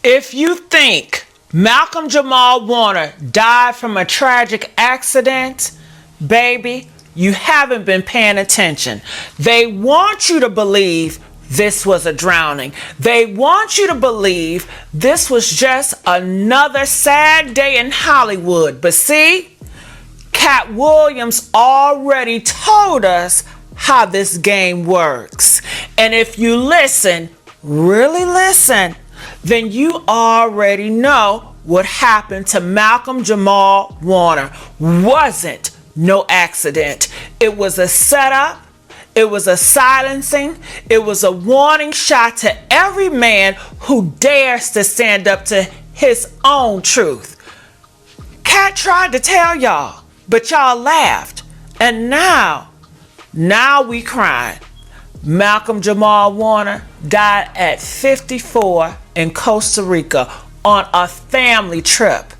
If you think Malcolm-Jamal Warner died from a tragic accident, baby, you haven't been paying attention. They want you to believe this was a drowning. They want you to believe this was just another sad day in Hollywood. But see, Katt Williams already told us how this game works. And if you listen, really listen, then you already know what happened to Malcolm-Jamal Warner wasn't no accident. It was a setup. It was a silencing. It was a warning shot to every man who dares to stand up to his own truth. Katt tried to tell y'all, but y'all laughed. And now we crying. Malcolm-Jamal Warner died at 54 in Costa Rica on a family trip.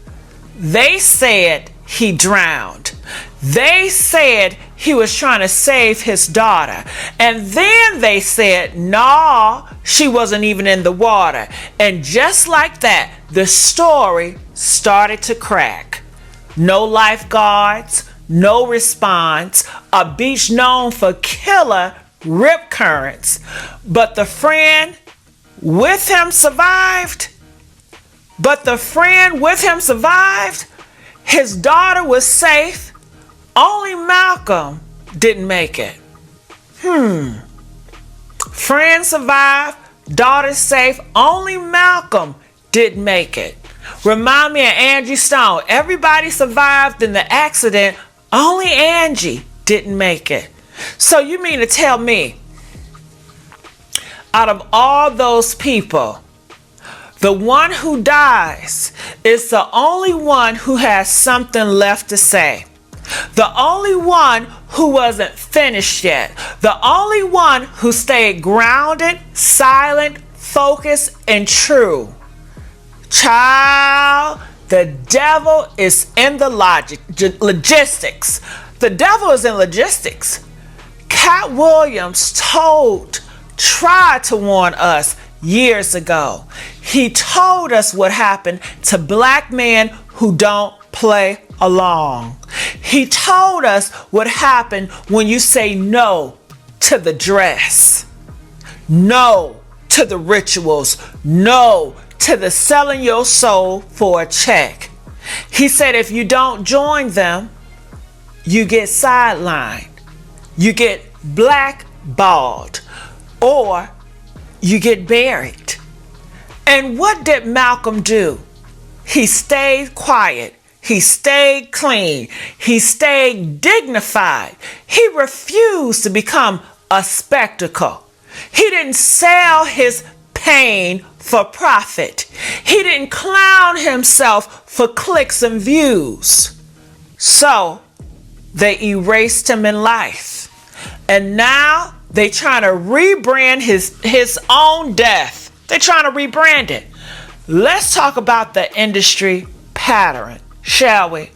They said he drowned. They said he was trying to save his daughter. And then they said, no, she wasn't even in the water. And just like that, the story started to crack. No lifeguards, no response, a beach known for killer rip currents. But the friend with him survived. His daughter was safe. Only Malcolm didn't make it. Friend survived, daughter safe. Only Malcolm didn't make it. Remind me of Angie Stone. Everybody survived in the accident. Only Angie didn't make it. So you mean to tell me, out of all those people, the one who dies is the only one who has something left to say? The only one who wasn't finished yet. The only one who stayed grounded, silent, focused, and true. Child, the devil is in the logistics. The devil is in logistics. Katt Williams tried to warn us years ago. He told us what happened to black men who don't play along. He told us what happened when you say no to the dress, no to the rituals, no to the selling your soul for a check. He said if you don't join them, you get sidelined, you get blackballed, or you get buried. And what did Malcolm do? He stayed quiet. He stayed clean. He stayed dignified. He refused to become a spectacle. He didn't sell his pain for profit. He didn't clown himself for clicks and views. So they erased him in life. And now they trying to rebrand his own death. They're trying to rebrand it. Let's talk about the industry pattern, shall we?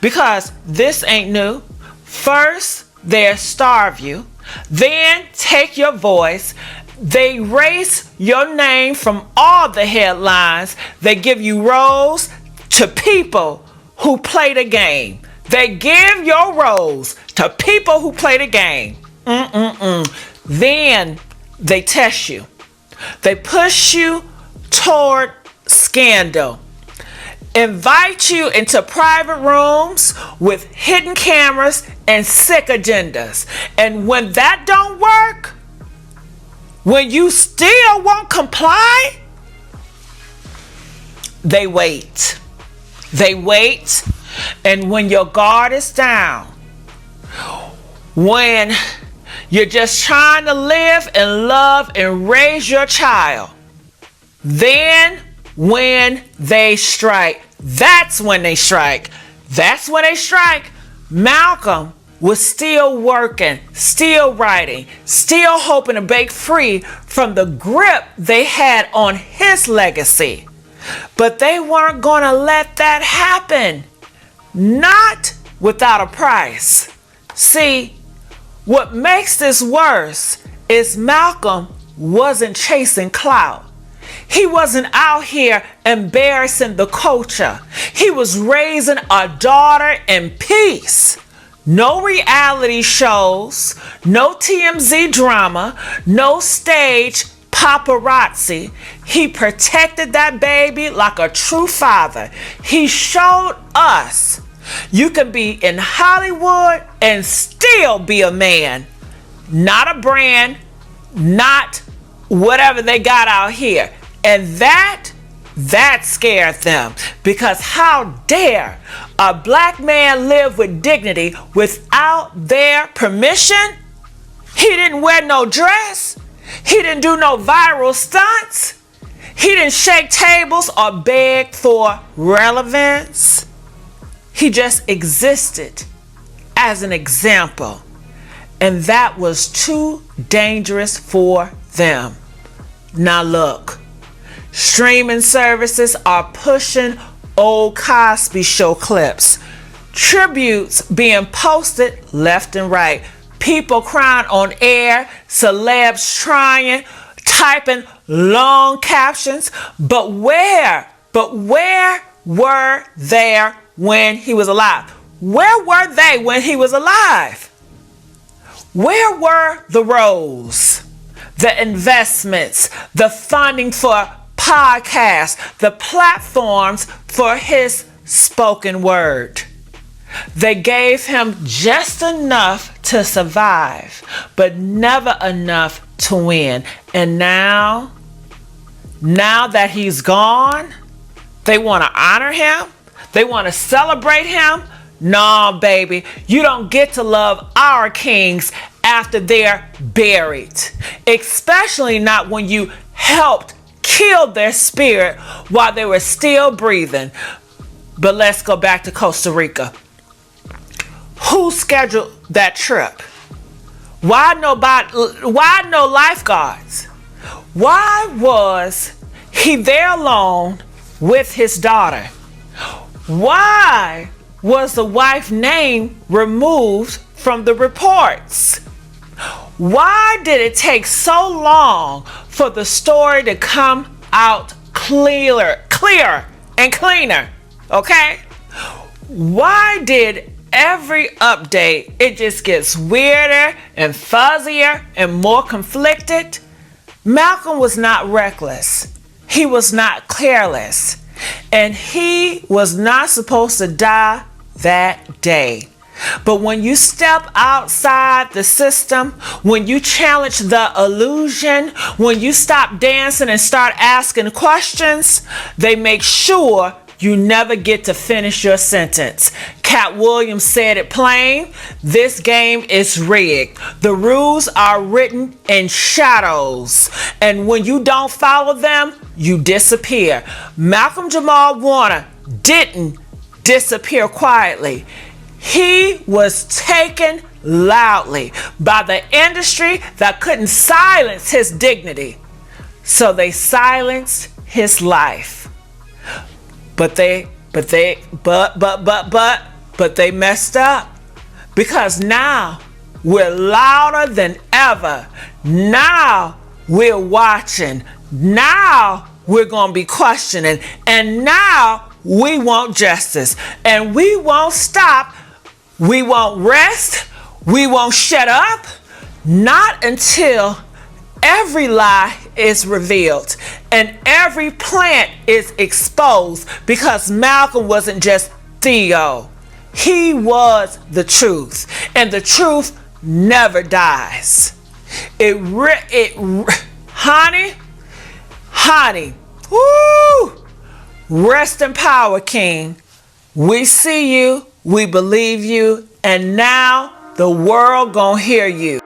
Because this ain't new. First, they starve you. Then take your voice. They erase your name from all the headlines. They give you roles to people who play the game. They give your roles to people who play the game. Then they test you. They push you toward scandal. Invite you into private rooms with hidden cameras and sick agendas. And when that don't work, when you still won't comply, they wait. They wait. And when your guard is down, when you're just trying to live and love and raise your child, then when they strike, that's when they strike. That's when they strike. Malcolm was still working, still writing, still hoping to break free from the grip they had on his legacy. But they weren't going to let that happen. Not without a price. See, what makes this worse is Malcolm wasn't chasing clout. He wasn't out here embarrassing the culture. He was raising a daughter in peace. No reality shows, no TMZ drama, no stage paparazzi. He protected that baby like a true father. He showed us you can be in Hollywood and still be a man. Not a brand, not whatever they got out here. And that scared them, because how dare a black man live with dignity without their permission? He didn't wear no dress. He didn't do no viral stunts. He didn't shake tables or beg for relevance. He just existed as an example. And that was too dangerous for them. Now look, streaming services are pushing old Cosby Show clips, tributes being posted left and right, people crying on air, celebs trying, typing long captions. But where were they when he was alive? Where were they when he was alive? Where were the roles, the investments, the funding for podcasts, the platforms for his spoken word? They gave him just enough to survive, but never enough to win. And now that he's gone, they want to honor him. They want to celebrate him. Nah, baby, you don't get to love our kings after they're buried, especially not when you helped kill their spirit while they were still breathing. But let's go back to Costa Rica. Who scheduled that trip? Why no lifeguards? Why was he there alone with his daughter? Why was the wife's name removed from the reports? Why did it take so long for the story to come out clear and cleaner? Okay? Why did every update it just gets weirder and fuzzier and more conflicted? Malcolm was not reckless. He was not careless. And he was not supposed to die that day. But when you step outside the system, when you challenge the illusion, when you stop dancing and start asking questions, they make sure you never get to finish your sentence. Katt Williams said it plain. This game is rigged. The rules are written in shadows. And when you don't follow them, you disappear. Malcolm-Jamal Warner didn't disappear quietly. He was taken loudly by the industry that couldn't silence his dignity. So they silenced his life. But they messed up, because now we're louder than ever. Now we're watching. Now we're going to be questioning. And now we want justice. And we won't stop. We won't rest. We won't shut up. Not until every lie is revealed and every plant is exposed, because Malcolm wasn't just Theo. He was the truth, and the truth never dies. Honey, woo! Rest in power, King. We see you, we believe you, and now the world gonna hear you.